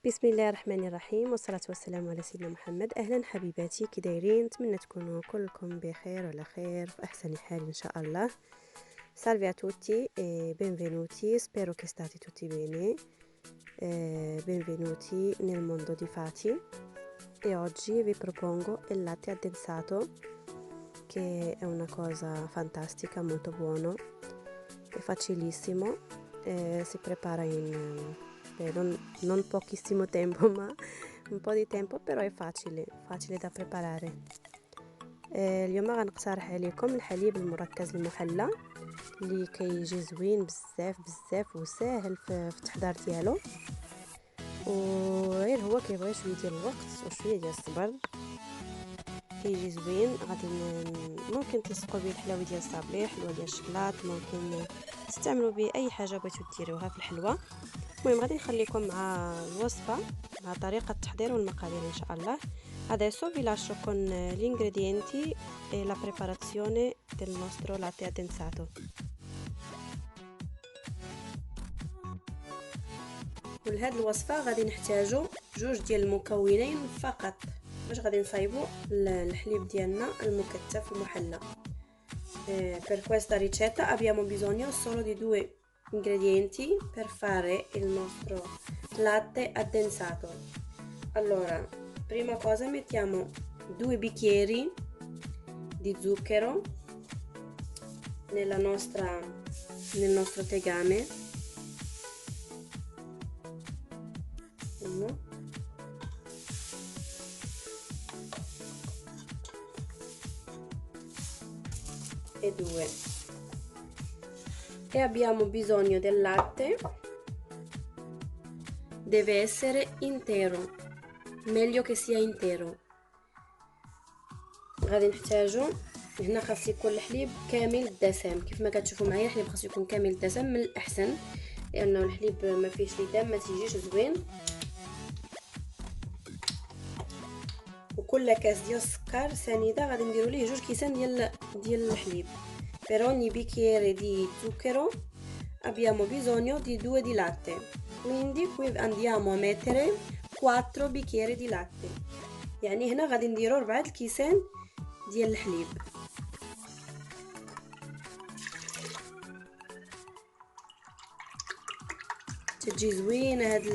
بسم الله الرحمن الرحيم، والصلاة والسلام على سيدنا محمد. أهلا حبيباتي، كي دايرين؟ نتمنى تكونوا كلكم بخير وعلى خير في أحسن حال إن شاء الله. Salve a tutti e benvenuti, spero che state tutti bene. Benvenuti nel mondo di Fati. E oggi vi propongo il latte addensato, che è una cosa fantastica, molto buono, è facilissimo, si prepara in non pochissimo tempo, ma un po' di tempo, però è facile da preparare. اليوم غنقترح عليكم الحليب المركز المحلى اللي كيجي زوين بزاف وساهل في التحضير ديالو، وغير هو كيبغي شويه ديال الوقت وشويه ديال الصبر. كيجي زوين. غادي ممكن تلصقوا به الحلاوه ديال الصابلي، حلوه ديال الشكلاط، ممكن تستعملوا به اي حاجه بغيتو ديروها في الحلوه. المهم غادي نخليكم مع الوصفه، مع طريقه التحضير والمقادير ان شاء الله. Adesso vi lascio con gli ingredienti e la preparazione del nostro latte addensato. ولهاد الوصفه غادي نحتاجو جوج ديال المكونين فقط باش غادي نصايبوا الحليب ديالنا المكتف المحلى. Per questa ricetta abbiamo bisogno solo di due ingredienti per fare il nostro latte addensato. Allora, prima cosa mettiamo 2 bicchieri di zucchero nel nostro tegame. Uno. E 2. E abbiamo bisogno del latte, deve essere intero, meglio che sia intero. غادي نحتاجو هنا خاص يكون الحليب كامل الدسم، كيف ما كتشوفوا معايا الحليب خاص يكون كامل الدسم من الاحسن، لانه الحليب ما فيهش لدم ما تيجيش زوين. وكل كاس ديال السكر سنيده غادي نديروا ليه 2 كيسان ديال الحليب. Per ogni bicchiere di zucchero abbiamo bisogno di 2 di latte, quindi qui andiamo a mettere 4 bicchieri di latte. يعني هنا غادي نديروا 4 الكيسان ديال الحليب. تجي زوينه هاد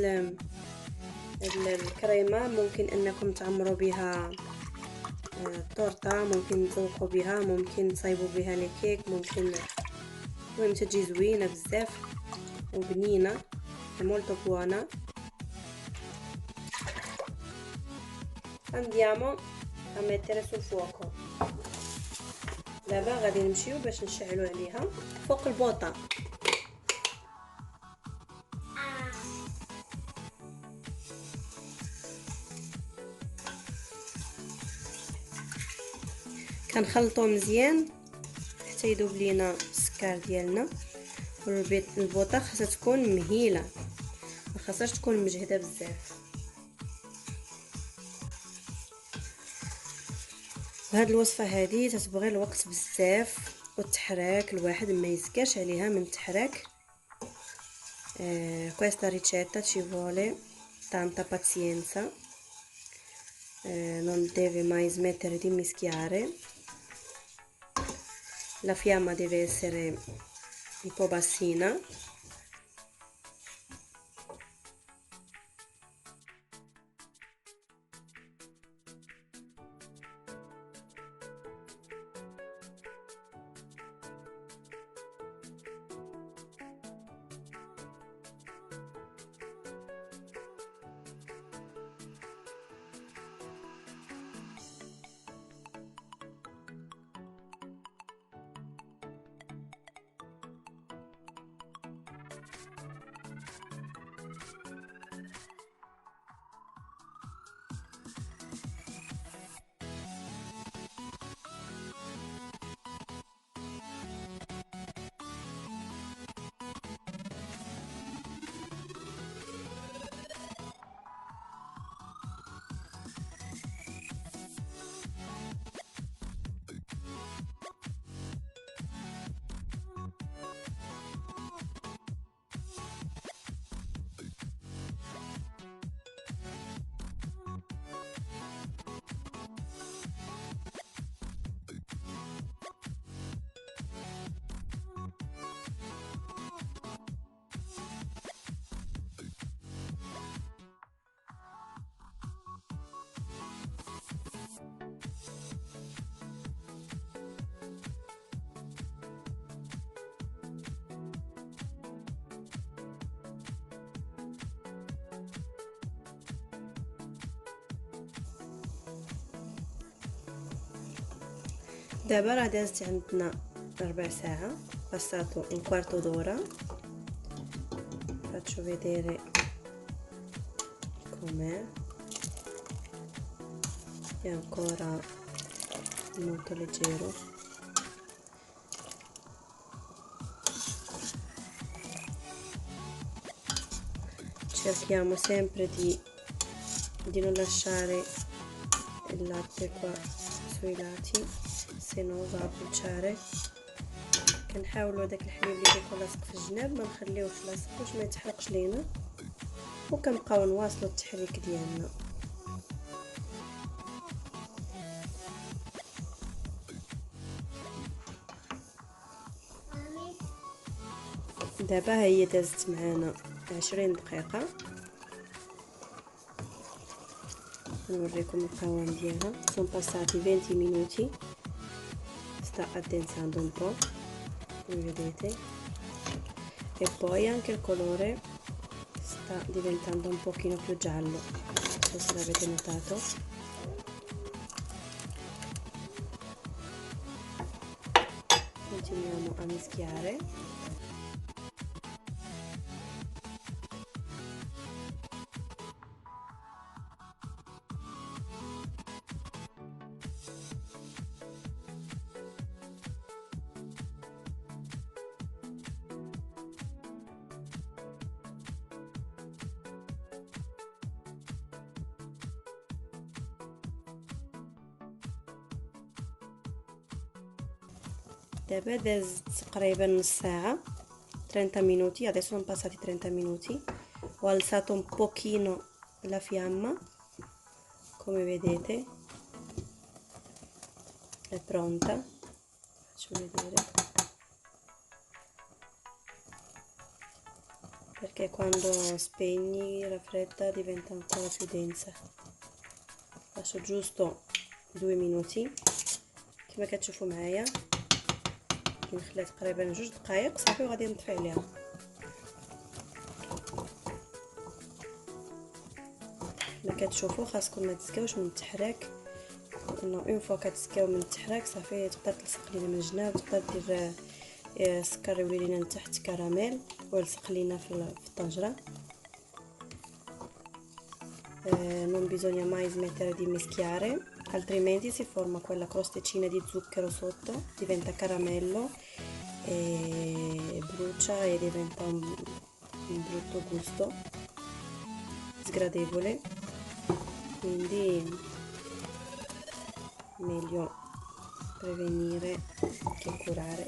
الكريمه، ممكن انكم تعمروا بها التورته، ممكن تذوقوا بها، ممكن تصايبوا بها لي كيك، ممكن. المهم تجي زوينه بزاف وبنينه، molto buona. andiamo a mettere sul fuoco. دابا غادي نمشيو باش نشعلوا عليها فوق البوطه. كنخلطوا مزيان حتى يذوب لينا السكر ديالنا. البوطه خاصها تكون مهيله، ما خاصهاش تكون مجهده بزاف. وهاد الوصفه هذه تتبغي الوقت بزاف والتحراك، الواحد ما يزكاش عليها من التحراك. questa ricetta ci vuole tanta pazienza, non deve mai smettere di mischiare, la fiamma deve essere un po' bassina. دابا راه دازت عندنا ربع ساعه passato un quarto d'ora. Faccio vedere com'è, è ancora molto leggero. Cerchiamo sempre di non lasciare il latte qua sui lati, se no va a bruciare. كنحاولوا داك الحليب اللي كيكون لاصق في الجناب ما نخليوهش لاصق باش ما يتحرقش لينا، وكنبقاو نواصلوا التحريك ديالنا. دابا هي دازت معانا 20 دقيقه. نوريكم القوام ديالها. sono passati 20 minuti, sta addensando un po', come vedete, e poi anche il colore sta diventando un pochino più giallo, non so se l'avete notato. Continuiamo a mischiare. دابا دازت تقريبا نص ساعة 30 minuti, adesso sono passati 30 minuti. Ho alzato un pochino la fiamma, come vedete è pronta. Faccio vedere, perché quando spegni la fredda diventa ancora più densa. Lascio giusto 2 minuti كما كتشوفوا معايا. نخليها تقريبا 2 دقائق صافي وغادي نطفي عليها. كما كتشوفوا خاصكم ما تسكاوش من التحراك، لانه اون فوا كتسكاو من التحراك صافي تقدر تلصق لينا من الجناب، تقدر دير السكر يولي لينا من تحت كراميل ويلصق لينا في الطنجره. Non bisogna mai smettere di mischiare, altrimenti si forma quella crosticina di zucchero sotto, diventa caramello e brucia e diventa un brutto gusto sgradevole, quindi meglio prevenire che curare.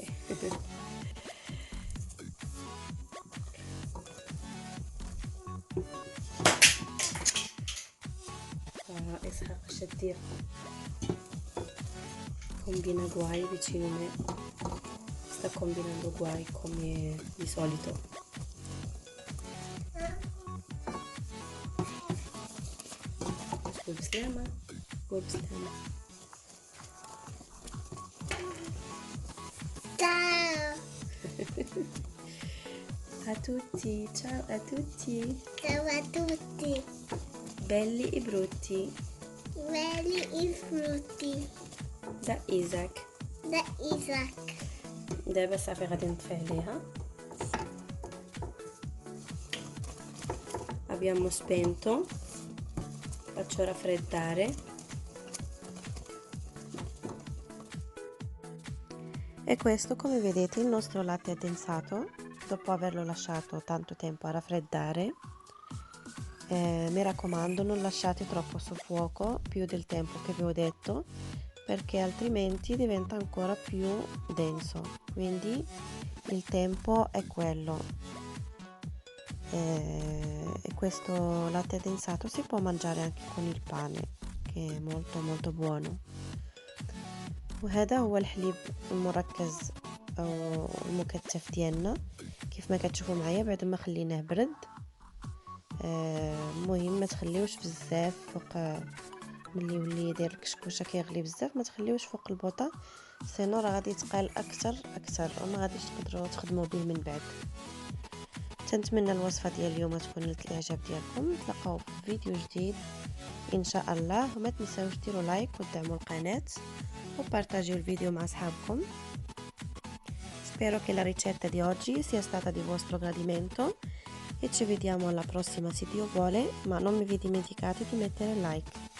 Ishaq Shadir combina guai vicino a me, sta combinando guai come di solito. قول بسلامة، قول بسلامة. Ciao A tutti, ciao a tutti, ciao a tutti, belli e brutti, belli e frutti da Isaac. da Isaac. دابا صافي غادي نطفي عليها. Abbiamo spento, faccio raffreddare. E questo, come vedete, il nostro latte addensato, dopo averlo lasciato tanto tempo a raffreddare. Mi raccomando, non lasciate troppo sul fuoco, più del tempo che vi ho detto, perché altrimenti diventa ancora più denso, quindi il tempo è quello. E questo latte addensato si può mangiare anche con il pane, che è molto molto buono. وهذا هو الحليب المركز او المكثف ديالنا كيف ما كتشوفوا معايا بعد ما خليناه برد. المهم ما تخليوش بزاف فوق، ملي يولي يدير الكشكوشه كيغلي بزاف ما تخليوش فوق البوطه، سينو راه غادي يتقال اكثر وما غاديش تقدروا تخدموا به من بعد. تنتمنى الوصفه ديال اليوم تكون نالت الاعجاب ديالكم. نتلاقاو في فيديو جديد ان شاء الله، وما تنساوش ديروا لايك ودعموا القناه، وpartaggiوا il video مع أصحابكم. Spero che la ricetta di oggi sia stata di vostro gradimento e ci vediamo alla prossima se Dio vuole, ma non vi dimenticate di mettere like.